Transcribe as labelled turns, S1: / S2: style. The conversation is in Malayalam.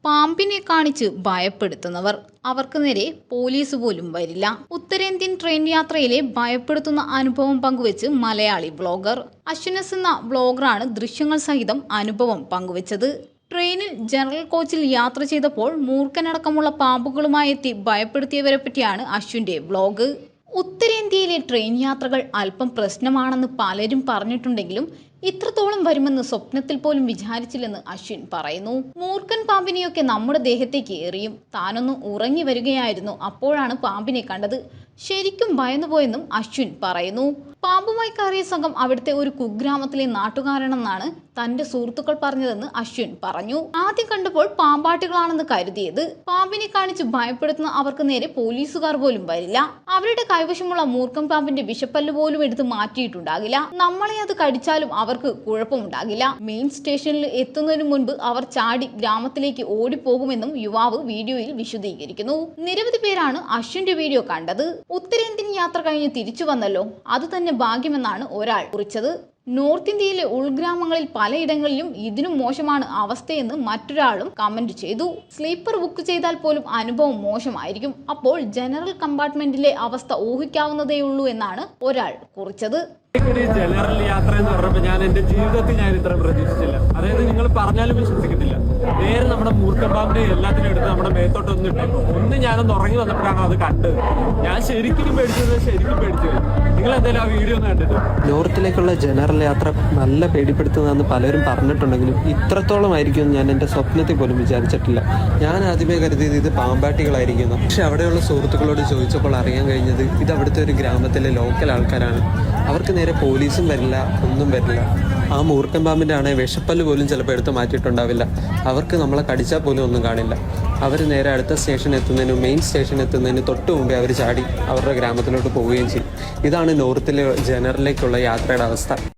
S1: പാമ്പിനെ കാണിച്ച് ഭയപ്പെടുത്തുന്നവർ അവർക്ക് നേരെ പോലീസ് പോലും വരില്ല. ഉത്തരേന്ത്യൻ ട്രെയിൻ യാത്രയിലെ ഭയപ്പെടുത്തുന്ന അനുഭവം പങ്കുവെച്ച് മലയാളി വ്ളോഗർ അശ്വിനസ് എന്ന വ്ളോഗറാണ് ദൃശ്യങ്ങൾ സഹിതം അനുഭവം പങ്കുവച്ചത്. ട്രെയിനിൽ ജനറൽ കോച്ചിൽ യാത്ര ചെയ്തപ്പോൾ മൂർഖനടക്കമുള്ള പാമ്പുകളുമായി എത്തി ഭയപ്പെടുത്തിയവരെ പറ്റിയാണ് അശ്വിന്റെ വ്ളോഗ്. ഉത്തരേന്ത്യയിലെ ട്രെയിൻ യാത്രകൾ അല്പം പ്രശ്നമാണെന്ന് പലരും പറഞ്ഞിട്ടുണ്ടെങ്കിലും ഇത്രത്തോളം വരുമെന്ന് സ്വപ്നത്തിൽ പോലും വിചാരിച്ചില്ലെന്ന് അശ്വിൻ പറയുന്നു. മൂർഖൻ പാമ്പിനെയൊക്കെ നമ്മുടെ ദേഹത്തേക്ക് എറിയും. താനൊന്ന് ഉറങ്ങി വരികയായിരുന്നു, അപ്പോഴാണ് പാമ്പിനെ കണ്ടത്. ശരിക്കും ഭയന്നുപോയെന്നും അശ്വിൻ പറയുന്നു. പാമ്പുമായി കയറിയ സംഘം അവിടുത്തെ ഒരു കുഗ്രാമത്തിലെ നാട്ടുകാരാണെന്നാണ് തന്റെ സുഹൃത്തുക്കൾ പറഞ്ഞതെന്ന് അശ്വിൻ പറഞ്ഞു. ആദ്യം കണ്ടപ്പോൾ പാമ്പാട്ടികളാണെന്ന് കരുതിയത്. പാമ്പിനെ കാണിച്ച് ഭയപ്പെടുത്തുന്ന അവർക്ക് നേരെ പോലീസുകാർ പോലും വരില്ല. അവരുടെ കൈവശമുള്ള മൂർഖൻ പാമ്പിന്റെ വിഷപ്പല്ല് പോലും എടുത്ത് മാറ്റിയിട്ടുണ്ടാകില്ല. നമ്മളെ അത് കടിച്ചാലും അവർക്ക് കുഴപ്പമുണ്ടാകില്ല. മെയിൻ സ്റ്റേഷനിൽ എത്തുന്നതിന് മുൻപ് അവർ ചാടി ഗ്രാമത്തിലേക്ക് ഓടിപ്പോകുമെന്നും യുവാവ് വീഡിയോയിൽ വിശദീകരിക്കുന്നു. നിരവധി പേരാണ് അശ്വിന്റെ വീഡിയോ കണ്ടത്. ഉത്തരേന്ത്യൻ യാത്ര കഴിഞ്ഞ് തിരിച്ചു വന്നല്ലോ, അത് തന്നെ ഭാഗ്യമെന്നാണ് ഒരാൾ കുറിച്ചത്. നോർത്ത് ഇന്ത്യയിലെ ഉൾഗ്രാമങ്ങളിൽ പലയിടങ്ങളിലും ഇതിനും മോശമാണ് അവസ്ഥയെന്ന് മറ്റൊരാളും കമന്റ് ചെയ്തു. സ്ലീപ്പർ ബുക്ക് ചെയ്താൽ പോലും അനുഭവം മോശമായിരിക്കും. അപ്പോൾ ജനറൽ കമ്പാർട്ട്മെന്റിലെ അവസ്ഥ ഊഹിക്കാവുന്നതേയുള്ളൂ എന്നാണ് ഒരാൾ കുറിച്ചത്.
S2: ജനറൽ യാത്ര എന്ന് പറഞ്ഞപ്പോൾ ഞാൻ എന്റെ ജീവിതത്തിൽ ഞാൻ ഇത്ര പ്രതീക്ഷിച്ചില്ല. അതായത് നിങ്ങൾ പറഞ്ഞാലും വിശ്വസിക്കത്തില്ല. നേരെ നമ്മുടെ മൂർഖൻ പാമ്പിനെ എല്ലാത്തിനും എടുത്ത് നമ്മുടെ മേത്തോട്ട് ഒന്ന് ഞാനൊന്ന് ഉറങ്ങി വന്നപ്പോഴാണ് അത് കണ്ടത്. ഞാൻ ശരിക്കും പേടിച്ചത്. നിങ്ങൾ എന്തായാലും ആ വീഡിയോ ഒന്ന് കണ്ടിട്ട്.
S3: നോർത്തിലേക്കുള്ള ജനറൽ യാത്ര നല്ല പേടിപ്പെടുത്തുന്നതെന്ന് പലരും പറഞ്ഞിട്ടുണ്ടെങ്കിലും ഇത്രത്തോളം ആയിരിക്കും ഞാൻ എൻ്റെ സ്വപ്നത്തിൽ പോലും വിചാരിച്ചിട്ടില്ല. ഞാൻ ആദ്യമേ കരുതിയത് ഇത് പാമ്പാട്ടികളായിരിക്കുന്നു. പക്ഷെ അവിടെയുള്ള സുഹൃത്തുക്കളോട് ചോദിച്ചപ്പോൾ അറിയാൻ കഴിഞ്ഞത് ഇത് അവിടുത്തെ ഒരു ഗ്രാമത്തിലെ ലോക്കൽ ആൾക്കാരാണ്. അവർക്ക് നേരെ പോലീസും വരില്ല, ഒന്നും വരില്ല. ആ മൂർഖൻ പാമ്പിൻ്റെ ആണെങ്കിൽ വിഷപ്പല്ല് പോലും ചിലപ്പോൾ എടുത്ത് മാറ്റിയിട്ടുണ്ടാവില്ല. അവർക്ക് നമ്മളെ കടിച്ചാൽ പോലും ഒന്നും കാണില്ല. അവർ നേരെ അടുത്ത സ്റ്റേഷൻ എത്തുന്നതിന്, മെയിൻ സ്റ്റേഷൻ എത്തുന്നതിന് തൊട്ട് മുമ്പേ അവർ ചാടി അവരുടെ ഗ്രാമത്തിലോട്ട് പോവുകയും ചെയ്യും. ഇതാണ് നോർത്തിലെ ജനറലിലേക്കുള്ള യാത്രയുടെ അവസ്ഥ.